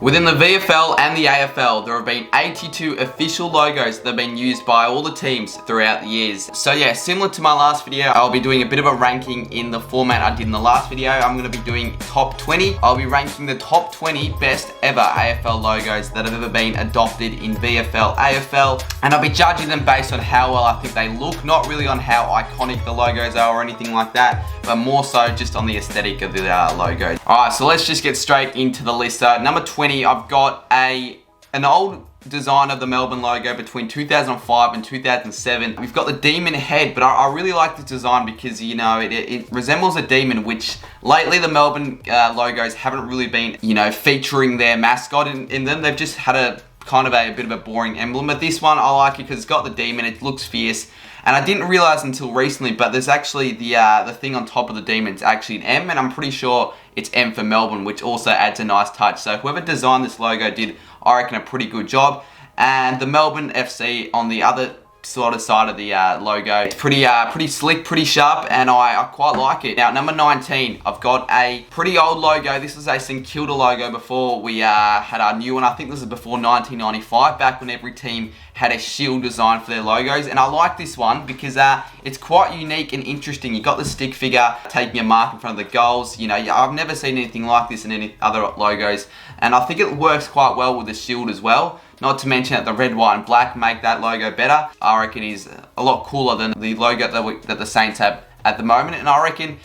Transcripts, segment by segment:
Within the VFL and the AFL, there have been 82 official logos that have been used by all the teams throughout the years. So yeah, similar to my last video, I'll be doing a bit of a ranking in the format I did in the last video. I'm going to be doing top 20. I'll be ranking the top 20 best ever AFL logos that have ever been adopted in VFL, AFL, and I'll be judging them based on how well I think they look, not really on how iconic the logos are or anything like that, but more so just on the aesthetic of the logos. Alright, so let's just get straight into the list. Number 20, I've got an old design of the Melbourne logo between 2005 and 2007. We've got the demon head, but I really like this design because, you know, it resembles a demon, which lately the Melbourne logos haven't really been, you know, featuring their mascot in them. They've just had a kind of a bit of a boring emblem. But this one, I like it because it's got the demon, it looks fierce. And I didn't realize until recently, but there's actually the thing on top of the demon, it's actually an M, and I'm pretty sure it's M for Melbourne, which also adds a nice touch. So whoever designed this logo did, I reckon, a pretty good job. And the Melbourne FC on the other sort of side of the logo, it's pretty slick, pretty sharp, and I quite like it. Now, number 19, I've got a pretty old logo. This is a St Kilda logo before we had our new one. I think this is before 1995, back when every team had a shield design for their logos, and I like this one because it's quite unique and interesting. You got the stick figure taking a mark in front of the goals. You know, I've never seen anything like this in any other logos, and I think it works quite well with the shield as well. Not to mention that the red, white, and black make that logo better. I reckon it is a lot cooler than the logo that the Saints have at the moment, and I reckon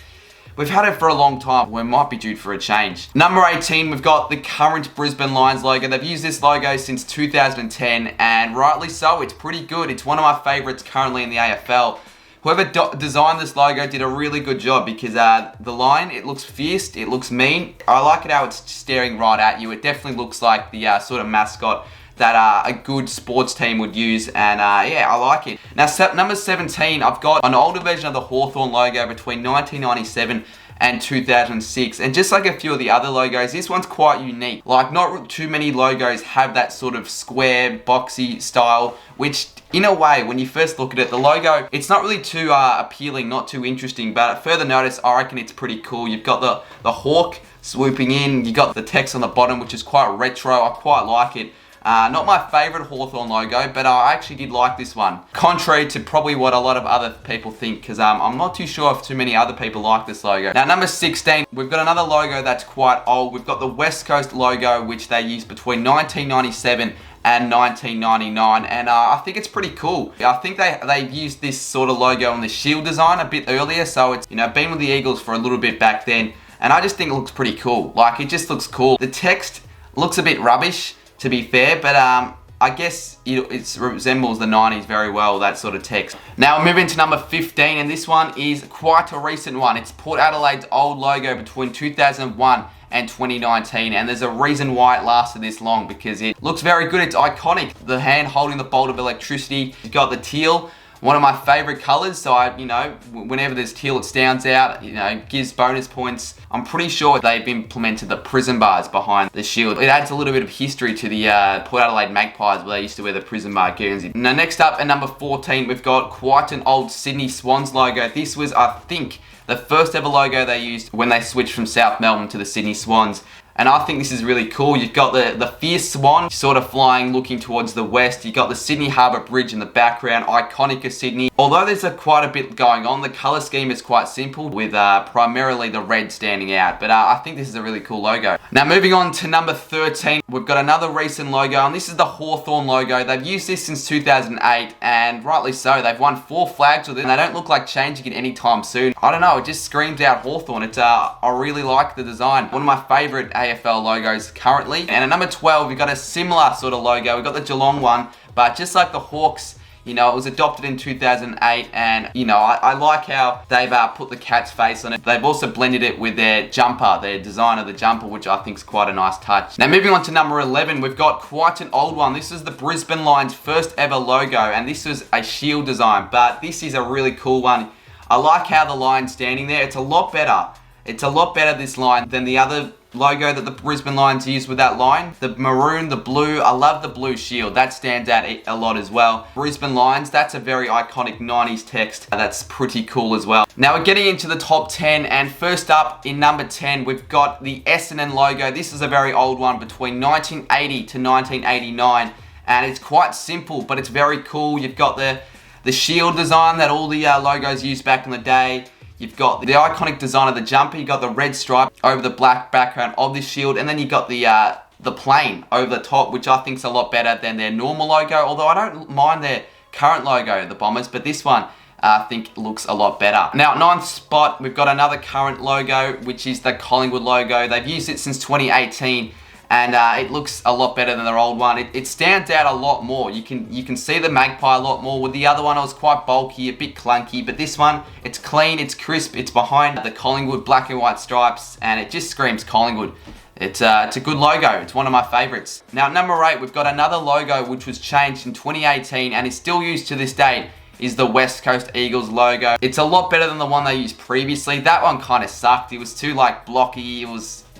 we've had it for a long time. We might be due for a change. Number 18, we've got the current Brisbane Lions logo. They've used this logo since 2010, and rightly so. It's pretty good. It's one of my favorites currently in the AFL. Whoever designed this logo did a really good job because the lion, it looks fierce, it looks mean. I like it how it's staring right at you. It definitely looks like the sort of mascot that a good sports team would use, and yeah, I like it. Now, number 17, I've got an older version of the Hawthorn logo between 1997 and 2006, and just like a few of the other logos, this one's quite unique. Like, not too many logos have that sort of square, boxy style, which in a way, when you first look at it, the logo, it's not really too appealing, not too interesting, but at further notice, I reckon it's pretty cool. You've got the hawk swooping in, you got the text on the bottom, which is quite retro. I quite like it. Not my favourite Hawthorn logo, but I actually did like this one. Contrary to probably what a lot of other people think, because I'm not too sure if too many other people like this logo. Now, number 16, we've got another logo that's quite old. We've got the West Coast logo, which they used between 1997 and 1999, and I think it's pretty cool. I think they've used this sort of logo on the shield design a bit earlier, so it's, you know, been with the Eagles for a little bit back then, and I just think it looks pretty cool. Like, it just looks cool. The text looks a bit rubbish, to be fair, but I guess it resembles the 90s very well, that sort of text. Now, we're moving to number 15, and this one is quite a recent one. It's Port Adelaide's old logo between 2001 and 2019, and there's a reason why it lasted this long, because it looks very good. It's iconic. The hand holding the bolt of electricity. You've got the teal, one of my favorite colors, so you know, whenever there's teal, it stands out, you know, gives bonus points. I'm pretty sure they've implemented the prison bars behind the shield. It adds a little bit of history to the Port Adelaide Magpies, where they used to wear the prison bar Guernsey. Now, next up at number 14, we've got quite an old Sydney Swans logo. This was, I think, the first ever logo they used when they switched from South Melbourne to the Sydney Swans. And I think this is really cool. You've got the fierce swan sort of flying, looking towards the west. You've got the Sydney Harbour Bridge in the background, iconic of Sydney. Although there's quite a bit going on, the colour scheme is quite simple, with primarily the red standing out. But I think this is a really cool logo. Now, moving on to number 13, we've got another recent logo, and this is the Hawthorn logo. They've used this since 2008, and rightly so. They've won 4 flags with it, and they don't look like changing it anytime soon. I don't know, it just screams out Hawthorn. It's I really like the design. One of my favourite AFL logos currently. And at number 12, we've got a similar sort of logo. We've got the Geelong one, but just like the Hawks, you know, it was adopted in 2008, and, you know, I like how they've put the cat's face on it. They've also blended it with their jumper, their design of the jumper, which I think is quite a nice touch. Now, moving on to number 11, we've got quite an old one. This is the Brisbane Lions' first ever logo, and this was a shield design, but this is a really cool one. I like how the line's standing there. It's a lot better. It's a lot better, this line, than the other logo that the Brisbane Lions use with that line. The maroon, the blue, I love the blue shield. That stands out a lot as well. Brisbane Lions, that's a very iconic 90s text. That's pretty cool as well. Now we're getting into the top 10, and first up in number 10, we've got the Essendon logo. This is a very old one between 1980 to 1989, and it's quite simple, but it's very cool. You've got the shield design that all the logos used back in the day. You've got the iconic design of the jumper. You've got the red stripe over the black background of this shield. And then you've got the plane over the top, which I think is a lot better than their normal logo. Although I don't mind their current logo, the Bombers, but this one I think looks a lot better. Now, at 9th spot, we've got another current logo, which is the Collingwood logo. They've used it since 2018. And it looks a lot better than their old one. It stands out a lot more. You can see the magpie a lot more. With the other one, it was quite bulky, a bit clunky. But this one, it's clean, it's crisp, it's behind the Collingwood black and white stripes, and it just screams Collingwood. It's a good logo. It's one of my favourites. Now, at number 8, we've got another logo which was changed in 2018 and is still used to this date. Is the West Coast Eagles logo. It's a lot better than the one they used previously. That one kind of sucked. It was too blocky.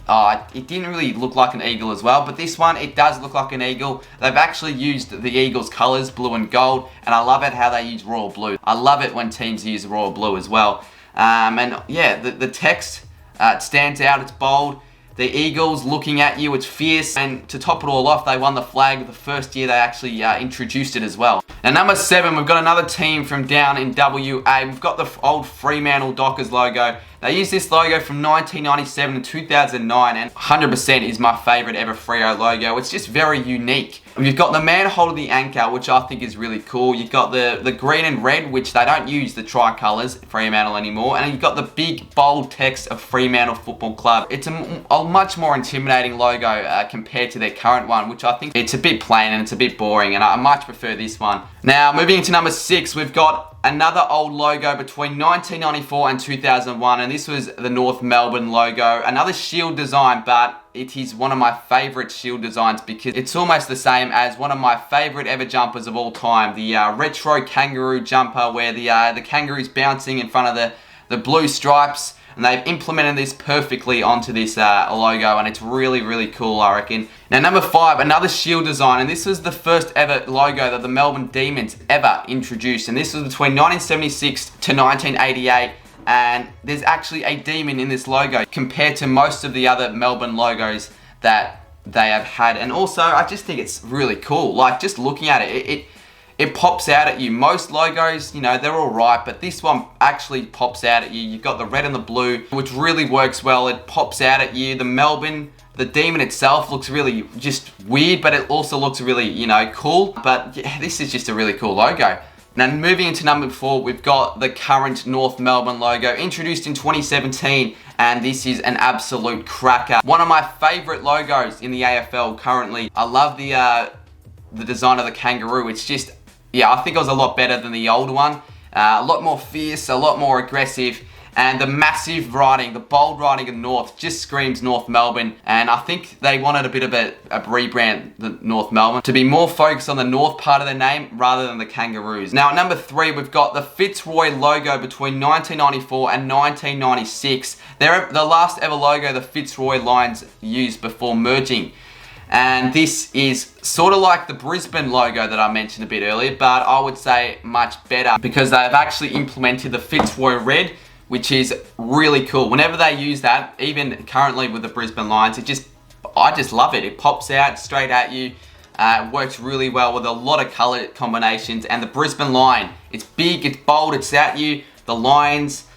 It didn't really look like an eagle as well, but this one, it does look like an eagle. They've actually used the Eagles colours, blue and gold, and I love it how they use royal blue. I love it when teams use royal blue as well. And yeah, the text it stands out, it's bold. The Eagles looking at you, it's fierce, and to top it all off, they won the flag the first year they actually introduced it as well. Now, number 7, we've got another team from down in WA. We've got the old Fremantle Dockers logo. They used this logo from 1997 to 2009, and 100% is my favourite ever Freo logo. It's just very unique. You've got the man holding the anchor, which I think is really cool. You've got the green and red, which they don't use the tricolours Fremantle anymore. And you've got the big, bold text of Fremantle Football Club. It's a much more intimidating logo compared to their current one, which I think it's a bit plain and it's a bit boring, and I much prefer this one. Now, moving into number 6, we've got another old logo between 1994 and 2001, and this was the North Melbourne logo. Another shield design, but it is one of my favourite shield designs because it's almost the same as one of my favourite ever jumpers of all time, the retro kangaroo jumper where the kangaroo's bouncing in front of the blue stripes, and they've implemented this perfectly onto this logo, and it's really, really cool, I reckon. Now, number 5, another shield design, and this was the first ever logo that the Melbourne Demons ever introduced, and this was between 1976 to 1988, and there's actually a demon in this logo compared to most of the other Melbourne logos that they have had. And also, I just think it's really cool. Like, just looking at it, it pops out at you. Most logos, you know, they're all right, but this one actually pops out at you. You've got the red and the blue, which really works well. It pops out at you. The demon itself looks really just weird, but it also looks really, you know, cool. But yeah, this is just a really cool logo. Now, moving into number 4, we've got the current North Melbourne logo, introduced in 2017, and this is an absolute cracker. One of my favourite logos in the AFL currently. I love the design of the kangaroo. It's just, yeah, I think it was a lot better than the old one. A lot more fierce, a lot more aggressive, and the massive writing, the bold writing of North just screams North Melbourne. And I think they wanted a bit of a rebrand, the North Melbourne, to be more focused on the North part of their name rather than the kangaroos. Now, at number 3, we've got the Fitzroy logo between 1994 and 1996. They're the last ever logo the Fitzroy Lions used before merging. And this is sort of like the Brisbane logo that I mentioned a bit earlier, but I would say much better because they've actually implemented the Fitzroy red, which is really cool. Whenever they use that, even currently with the Brisbane Lions, I just love it. It pops out straight at you. It works really well with a lot of colour combinations. And the Brisbane Lion, it's big, it's bold, it's at you. The lines,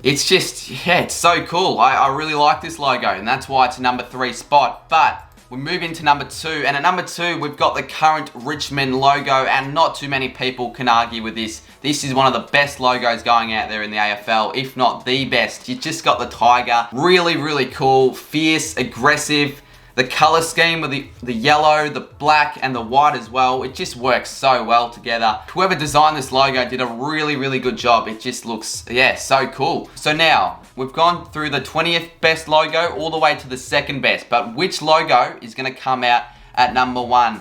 it's just, yeah, it's so cool. I really like this logo, and that's why it's a number 3 spot. But we move into number 2, and at number 2, we've got the current Richmond logo, and not too many people can argue with this. This is one of the best logos going out there in the AFL, if not the best. You just got the tiger. Really, really cool, fierce, aggressive. The colour scheme with the yellow, the black, and the white as well, it just works so well together. Whoever designed this logo did a really, really good job. It just looks, yeah, so cool. So now, we've gone through the 20th best logo all the way to the 2nd best, but which logo is going to come out at number 1?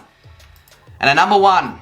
And at number 1,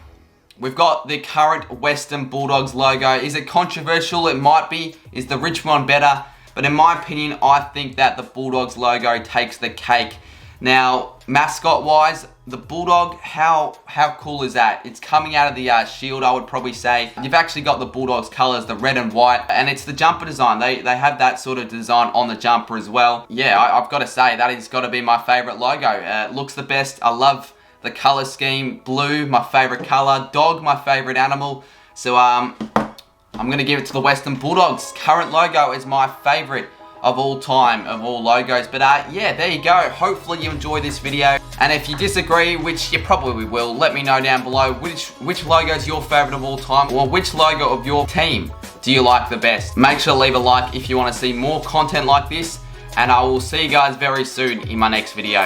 we've got the current Western Bulldogs logo. Is it controversial? It might be. Is the Richmond better? But in my opinion, I think that the Bulldogs logo takes the cake. Now, mascot-wise, the Bulldog, how cool is that? It's coming out of the shield, I would probably say. You've actually got the Bulldogs colours, the red and white, and it's the jumper design. They have that sort of design on the jumper as well. Yeah, I've got to say, that has got to be my favourite logo. It looks the best. I love the colour scheme. Blue, my favourite colour. Dog, my favourite animal. So, I'm going to give it to the Western Bulldogs. Current logo is my favourite of all time, of all logos. But yeah, there you go. Hopefully you enjoy this video. And if you disagree, which you probably will, let me know down below which logo is your favorite of all time, or which logo of your team do you like the best. Make sure to leave a like if you want to see more content like this, and I will see you guys very soon in my next video.